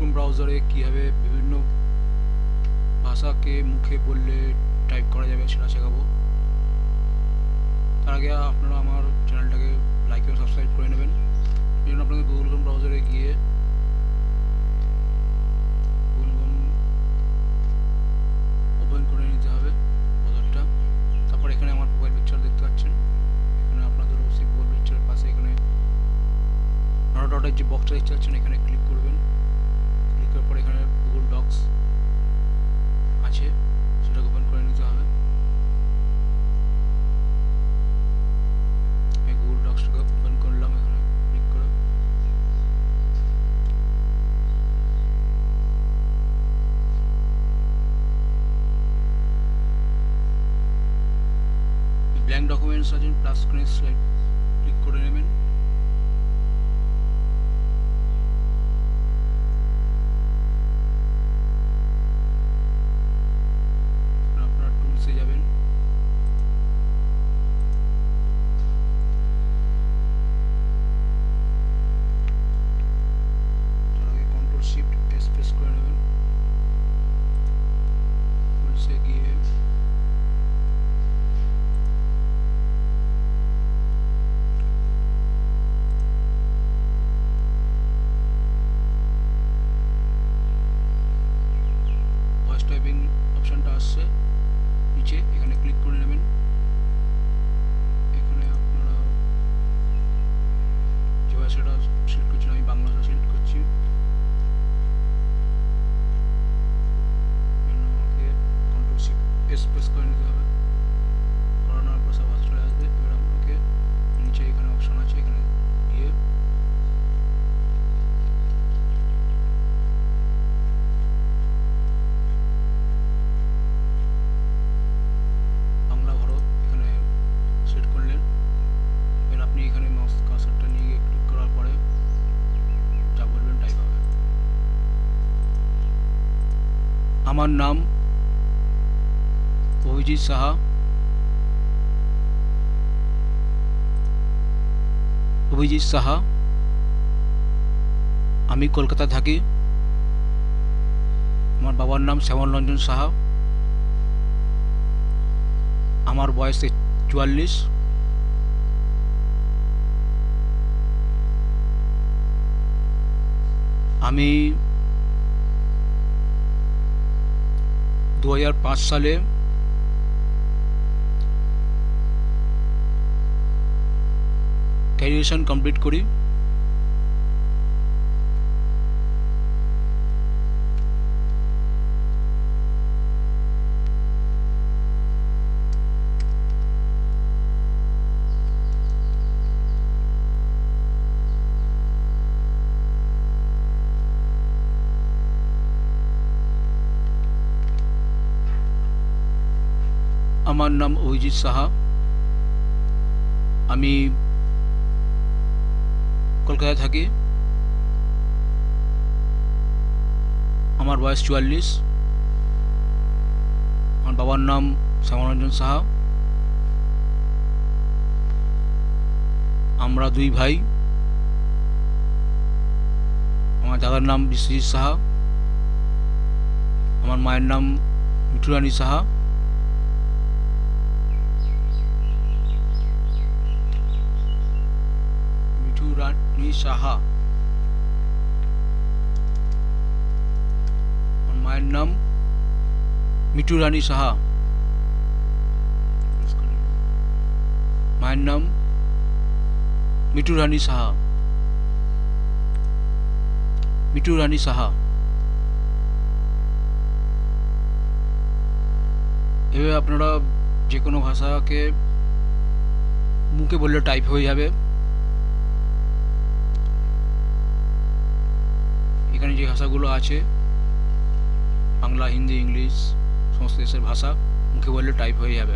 Chrome ব্রাউজারে কীভাবে বিভিন্ন ভাষাকে মুখে বললে টাইপ করা যাবে সেটা শেখাবো। তার আগে আপনারা আমার চ্যানেলটাকে লাইক এবং সাবস্ক্রাইব করে নেবেন। এই জন্য আপনাকে গুগল ক্রোম ব্রাউজারে গিয়ে গুগল ক্রোম ওপেন করে নিতে হবে ব্রাউজারটা। তারপর এখানে আমার প্রোফাইল পিকচার দেখতে পাচ্ছেন, এখানে আপনাদেরও সেই প্রোফাইল পিকচারের পাশে এখানে ডটের যে বক্সটা দেখতে পাচ্ছেন এখানে ক্লিক করবেন। ক্লিক করার পর এখানে গুগল ডক্স আছে, সেটাকে ওপেন করে নিতে হবে। আমি গুগল ডক্সটাকে ওপেন করলাম, এখানে ক্লিক করে ব্ল্যাঙ্ক ডকুমেন্টস আছে, প্লাস স্ক্রিন স্লাইড ক্লিক করে নেবেন। আপনারা টুলসে যাবেন, তার আগে কন্ট্রোল শিফট এস প্রেস করে নেবেন। টুলসে গিয়ে ভয়েস টাইপিং অপশনটা আসছে নিচে, এখানে ক্লিক করে নেবেন। এখানে আপনারা যে ভাষাটা সিলেক্ট করছেন, আমি বাংলা ভাষা সিলেক্ট করছি। আমাকে কন্ট্রোল শিফট এস প্রেস করে নিতে হবে, করানোর পর সব ভাষা চলে আসবে। এবার আপনাকে নিচে এখানে অপশন আছে, এখানে গিয়ে বাংলা ভারত এখানে সেট করলেন। এবার আপনি এখানে মাউস কার্সারটা নিয়ে গিয়ে ক্লিক করার পরে যা বলবেন টাইপ হবে। আমার নাম অভিজিৎ সাহা। অভিজিৎ সাহা, আমি কলকাতা থাকি। আমার বাবার নাম শ্যামল রঞ্জন সাহা। আমার বয়স 44। আমি 2005 সালে গ্র্যাজুয়েশন কমপ্লিট করি। আমার নাম অভিজিৎ সাহা। আমি কলকাতায় থাকি। আমার বয়স 44। আমার বাবার নাম শ্যামল রঞ্জন সাহা। আমরা 2 ভাই। আমার দাদার নাম বিশ্বজিৎ সাহা। আমার মায়ের নাম মিঠু রানী সাহা। সাহা। মায়ের নাম মিঠু রানী সাহা। মায়ের নাম মিঠু রানী সাহা। মিঠু রানী সাহা। এভাবে আপনারা যে কোনো ভাষাকে মুখে বললে টাইপ হয়ে যাবে। এখানে যে ভাষাগুলো আছে বাংলা, হিন্দি, ইংলিশ, সমস্ত দেশের ভাষা মুখে বললে টাইপ হয়ে যাবে।